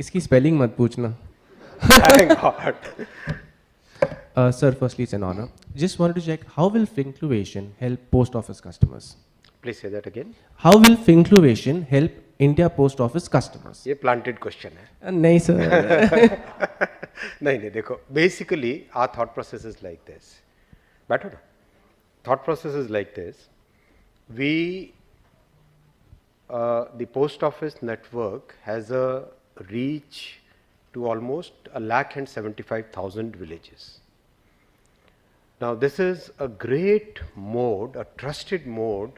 इसकी spelling मत पूछना. Thank God. Sir, firstly, it's an honor. Just wanted to check, how will fincluvation help post office customers? Please say that again. How will fincluvation help India Post Office customers? ये planted question है. नहीं sir. नहीं देखो, basically our thought process is like this. बैठो ना. Thought process is like this. We, the post office network has a reach to almost 175,000 villages. Now this is a great mode, a trusted mode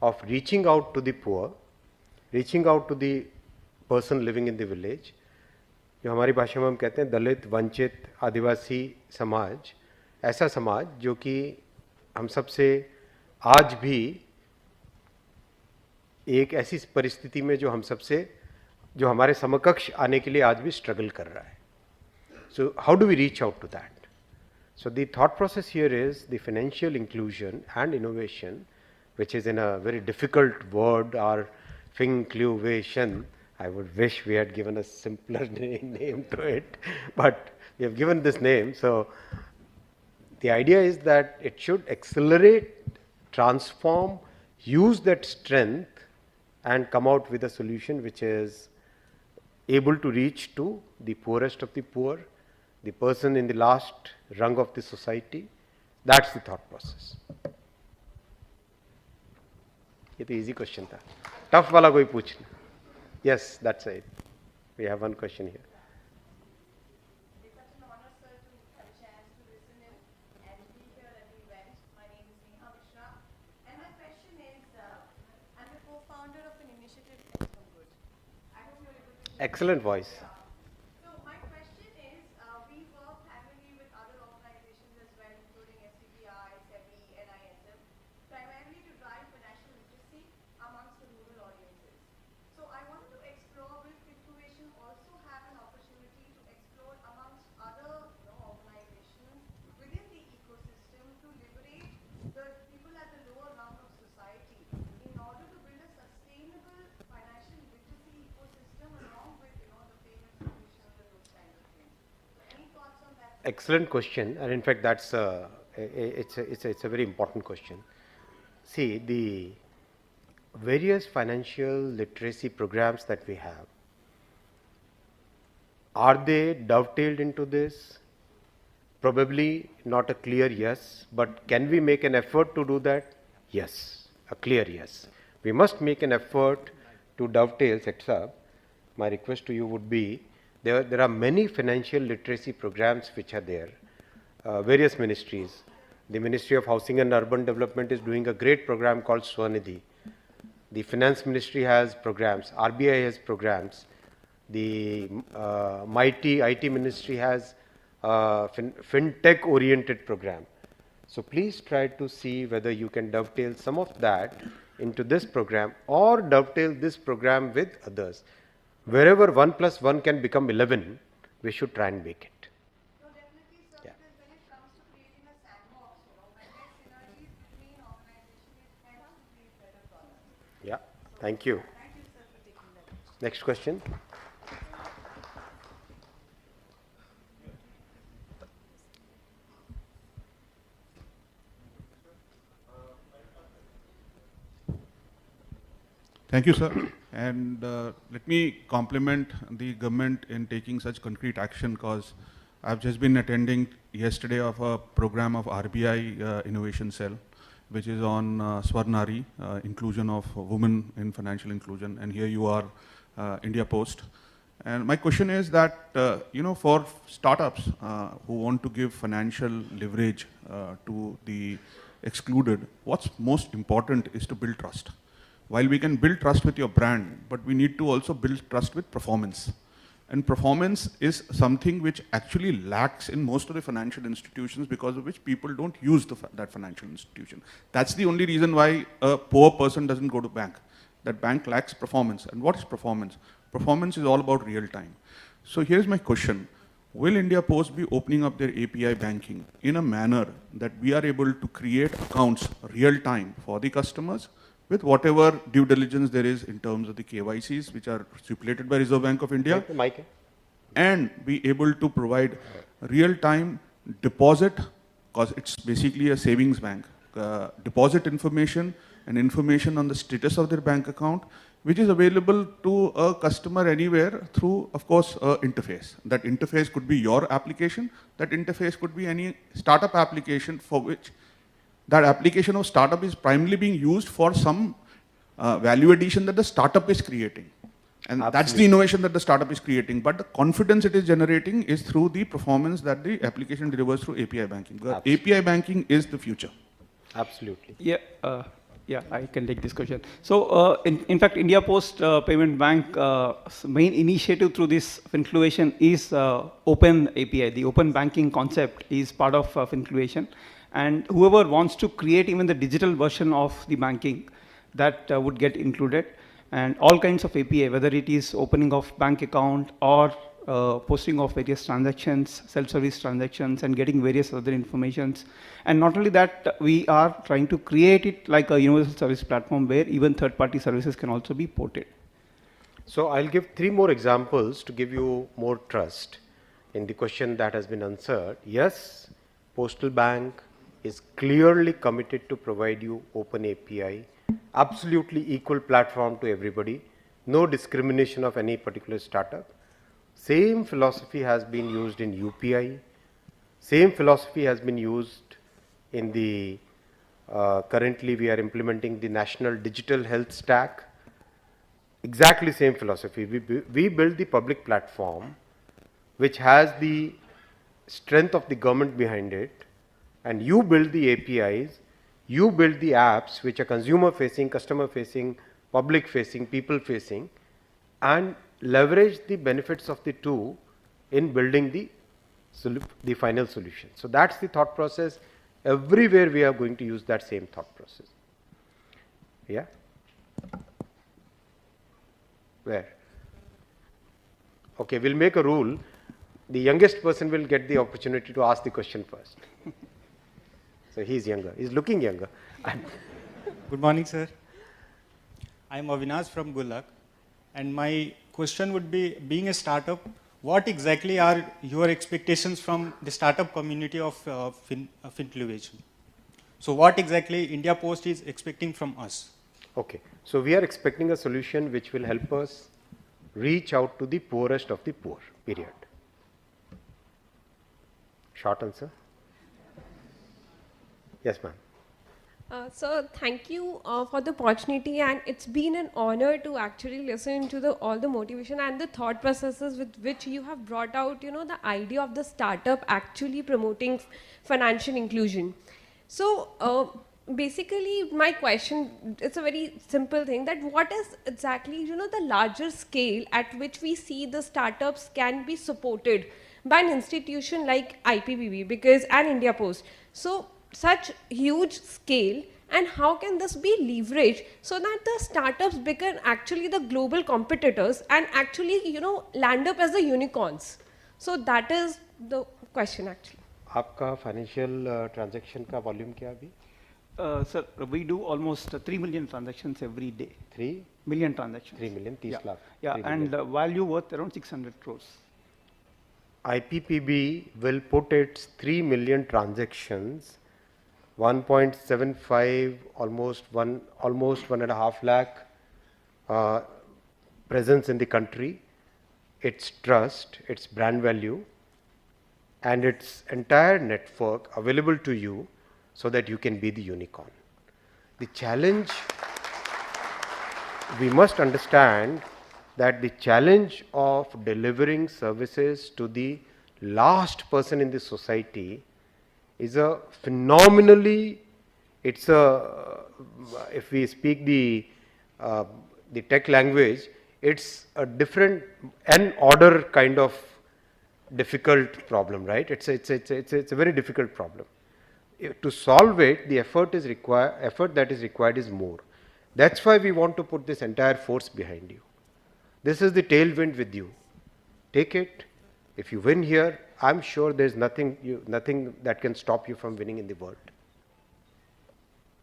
of reaching out to the poor, reaching out to the person living in the village. जो हमारी भाषा में हम कहते हैं दलित, वंचित, आदिवासी समाज, ऐसा समाज जो कि हम सबसे आज भी एक ऐसी परिस्थिति में जो हम सबसे जो हमारे समकक्ष आने के लिए आज भी स्ट्रगल कर रहा है. So how do we reach out to that? So the thought process here is the financial inclusion and innovation, which is in a very difficult word, or fincluvation. I would wish we had given a simpler name to it, but we have given this name. So the idea is that it should accelerate, transform, use that strength and come out with a solution which is able to reach to the poorest of the poor, the person in the last rung of the society. That's the thought process. ये तो easy question था. Tough वाला कोई पूछना. Yes, that's it. We have one question here. It's such an honor, sir, to have a chance to listen in and be here at the event. My name is Ashwini Vaishnaw, and my question is, I'm the co-founder of an initiative, X for Good. I hope you're able to share. Excellent voice. So my question is, we work primarily with other organizations as well, including SCBI, SEBI, NISM, primarily to drive financial literacy amongst the rural audiences. So I wanted to explore, will fincluvation also have an opportunity to explore amongst other organizations within the ecosystem to liberate the people at the lower rung of society in order to build a sustainable financial literacy ecosystem along with the payment solutions and those kind of things. So any thoughts on that? Excellent question, and in fact that's it's a very important question. See, the various financial literacy programs that we have, are they dovetailed into this? Probably not a clear yes, but can we make an effort to do that? Yes, a clear yes. We must make an effort to dovetail, etc. My request to you would be, there are many financial literacy programs which are there, various ministries. The Ministry of Housing and Urban Development is doing a great program called Samriddhi. The Finance Ministry has programs, RBI has programs, the mighty IT Ministry has fintech oriented program. So please try to see whether you can dovetail some of that into this program or dovetail this program with others. Wherever 1 plus 1 can become 11, we should try and make it. No, definitely, sir, Yeah. because when it comes to creating a sandbox, when there's synergies between organizations, it can help to create better products. Yeah, thank you. Thank you, sir, for taking that. Next question. Thank you, sir. And let me compliment the government in taking such concrete action, because I've just been attending yesterday of a program of RBI Innovation Cell, which is on Swarnari, inclusion of women in financial inclusion. And here you are, India Post. And my question is that, for startups who want to give financial leverage to the excluded, what's most important is to build trust. While we can build trust with your brand, but we need to also build trust with performance. And performance is something which actually lacks in most of the financial institutions, because of which people don't use that financial institution. That's the only reason why a poor person doesn't go to bank. That bank lacks performance. And what is performance? Performance is all about real time. So here's my question. Will India Post be opening up their API banking in a manner that we are able to create accounts real time for the customers, with whatever due diligence there is in terms of the KYCs, which are stipulated by Reserve Bank of India, Mike. and be able to provide real-time deposit, because it's basically a savings bank, deposit information and information on the status of their bank account, which is available to a customer anywhere through, of course, interface. That interface could be your application. That interface could be any startup application for which that application of startup is primarily being used for some value addition that the startup is creating. And that's the innovation that the startup is creating. But the confidence it is generating is through the performance that the application delivers through API banking. Because API banking is the future. Absolutely. Yeah, I can take this question. So, in fact, India Post Payment Bank main initiative through this fincluvation is open API. The open banking concept is part of fincluvation. And whoever wants to create even the digital version of the banking, that would get included. And all kinds of API, whether it is opening of bank account or posting of various transactions, self-service transactions, and getting various other informations. And not only that, we are trying to create it like a universal service platform where even third-party services can also be ported. So I'll give 3 more examples to give you more trust in the question that has been answered. Yes, Postal Bank is clearly committed to provide you open API, absolutely equal platform to everybody, no discrimination of any particular startup. Same philosophy has been used in UPI, same philosophy has been used in the, currently we are implementing the National Digital Health Stack, exactly same philosophy. We build the public platform which has the strength of the government behind it, and you build the APIs, you build the apps which are consumer facing, customer facing, public facing, people facing, and leverage the benefits of the two in building the final solution. So that's the thought process. Everywhere we are going to use that same thought process. Yeah? Where? Okay, we'll make a rule. The youngest person will get the opportunity to ask the question first. So he's younger. He's looking younger. Good morning, sir. I am Avinash from Gulak, and my question would be, being a startup, what exactly are your expectations from the startup community of fincluvation? So what exactly India Post is expecting from us? Okay, so we are expecting a solution which will help us reach out to the poorest of the poor, period. Short answer. Yes, ma'am. Sir, thank you for the opportunity, and it's been an honor to actually listen to all the motivation and the thought processes with which you have brought out, the idea of the startup actually promoting financial inclusion. So, basically, my question, it's a very simple thing, that what is exactly, the larger scale at which we see the startups can be supported by an institution like IPPB and India Post. So, such huge scale, and how can this be leveraged so that the startups become actually the global competitors and actually land up as the unicorns? So that is the question actually. आपका financial transaction का volume क्या अभी? Sir, we do almost 3 million transactions every day. 3 million transactions. 3 million, 30 lakh. Yeah, and value worth around 600 crores. IPPB will put its 3 million transactions, 1.75, almost 1.5 lakh presence in the country, its trust, its brand value, and its entire network available to you so that you can be the unicorn. The challenge, we must understand that the challenge of delivering services to the last person in the society is a phenomenally, it's a, if we speak the tech language, it's a different, an order kind of difficult problem, right? It's a very difficult problem. To solve it, the effort that is required is more. That's why we want to put this entire force behind you. This is the tailwind with you. Take it. If you win here, I'm sure there's nothing that can stop you from winning in the world.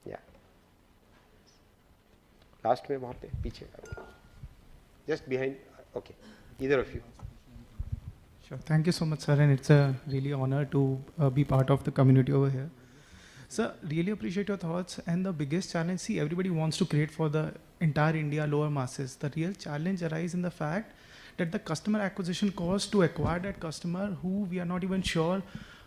Yeah. Last में वहाँ पे पीछे. Just behind. Okay. Either of you. Sure. Thank you so much, sir, and it's a really honor to be part of the community over here. Sir, really appreciate your thoughts. And the biggest challenge, see, everybody wants to create for the entire India lower masses. The real challenge arises in the fact that the customer acquisition cost to acquire that customer who we are not even sure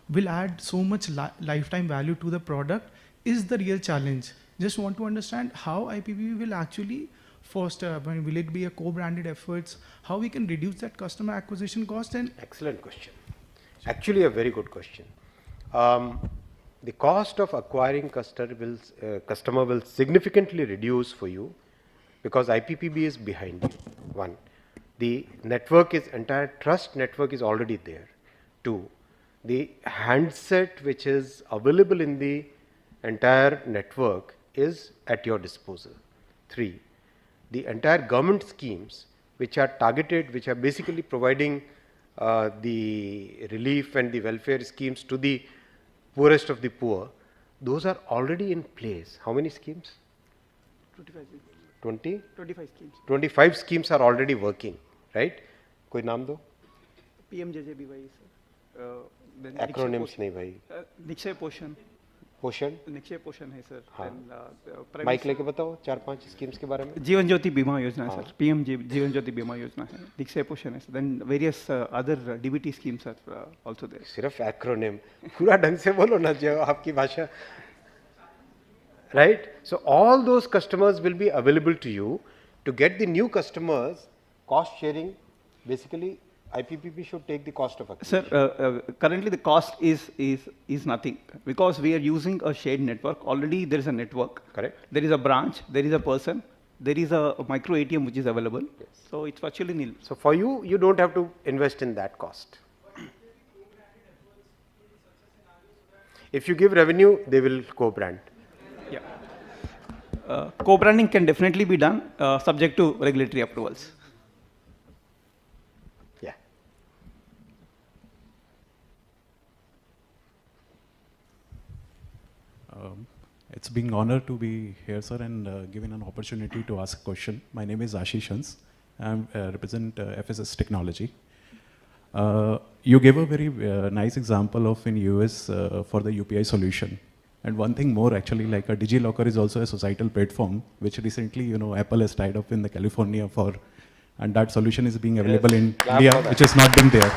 will add so much lifetime value to the product is the real challenge. Just want to understand how IPPB will actually foster, I mean, will it be a co-branded efforts, how we can reduce that customer acquisition cost? And excellent question. Actually a very good question. The cost of acquiring customer will significantly reduce for you because IPPB is behind you. One, the network is entire trust network is already there. Two, the handset which is available in the entire network is at your disposal. Three, the entire government schemes which are targeted, which are basically providing the relief and the welfare schemes to the poorest of the poor, those are already in place. How many schemes? 25 schemes. 20? 25 schemes. 25 schemes are already working, right? Koi naam do? PMJJBY, sir. Acronyms nahi bhai. Nikshay Poshan. पोषण निक्षय पोषण है sir. हाँ mic लेके बताओ 4-5 schemes के बारे में. जीवन ज्योति बीमा योजना है सर. पीएम जीवन ज्योति बीमा योजना है. निक्षय पोषण है. Then various other DBT schemes are also there. सिर्फ एक्रोनिम पूरा ढंग से बोलो ना जो आपकी भाषा. Right? So all those customers will be available to you. To get the new customers, cost sharing, basically IPPB should take the cost of acquisition. Sir, currently the cost is nothing because we are using a shared network. Already there is a network. Correct. There is a branch, there is a person, there is a micro ATM which is available. Yes. So it's virtually nil. So for you, you don't have to invest in that cost. If you give revenue, they will co-brand. Yeah. Co-branding can definitely be done subject to regulatory approvals. It's being honor to be here, sir, and given an opportunity to ask a question. My name is Ashish Hans. I represent FSS Technology. You gave a very nice example of in US for the UPI solution. And one thing more, actually, like a DigiLocker is also a societal platform, which recently, Apple has tied up in the California for, and that solution is being available in India, which has not been there.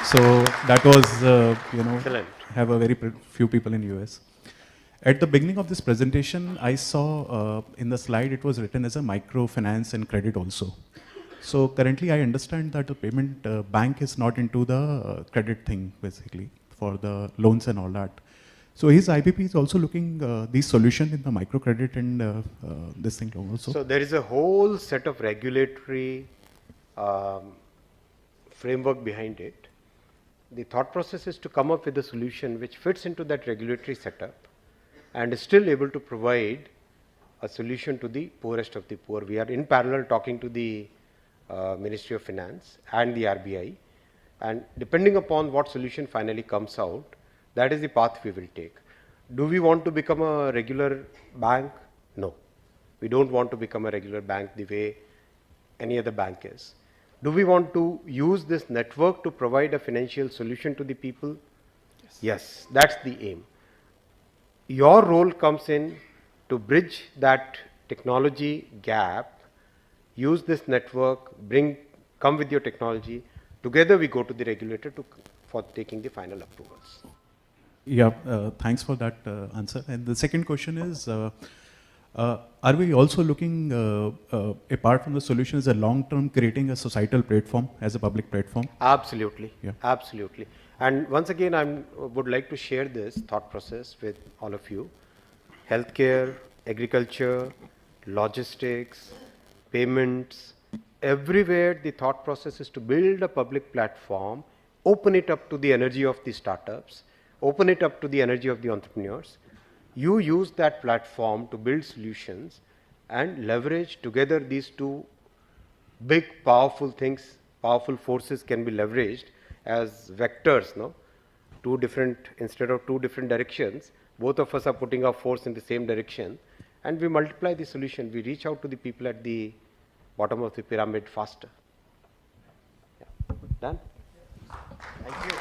So that was, Excellent. Have a very few people in US. At the beginning of this presentation, I saw in the slide it was written as a microfinance and credit also. So currently I understand that the payment bank is not into the credit thing basically for the loans and all that. So his IPP is also looking these solution in the microcredit and this thing also. So there is a whole set of regulatory framework behind it. The thought process is to come up with a solution which fits into that regulatory setup and is still able to provide a solution to the poorest of the poor. We are in parallel talking to the Ministry of Finance and the RBI, and depending upon what solution finally comes out, that is the path we will take. Do we want to become a regular bank? No. We don't want to become a regular bank the way any other bank is. Do we want to use this network to provide a financial solution to the people? Yes, that's the aim. Your role comes in to bridge that technology gap, use this network, come with your technology. Together we go to the regulator for taking the final approvals. Yeah, thanks for that answer. And the second question is, are we also looking, apart from the solution, as a long-term creating a societal platform as a public platform? Absolutely, yeah. Absolutely. And once again, I would like to share this thought process with all of you. Healthcare, agriculture, logistics, payments, everywhere the thought process is to build a public platform, open it up to the energy of the startups, open it up to the energy of the entrepreneurs. You use that platform to build solutions and leverage together these two big powerful things, powerful forces can be leveraged as vectors, no? Instead of two different directions, both of us are putting our force in the same direction and we multiply the solution. We reach out to the people at the bottom of the pyramid faster. Yeah. Done? Thank you.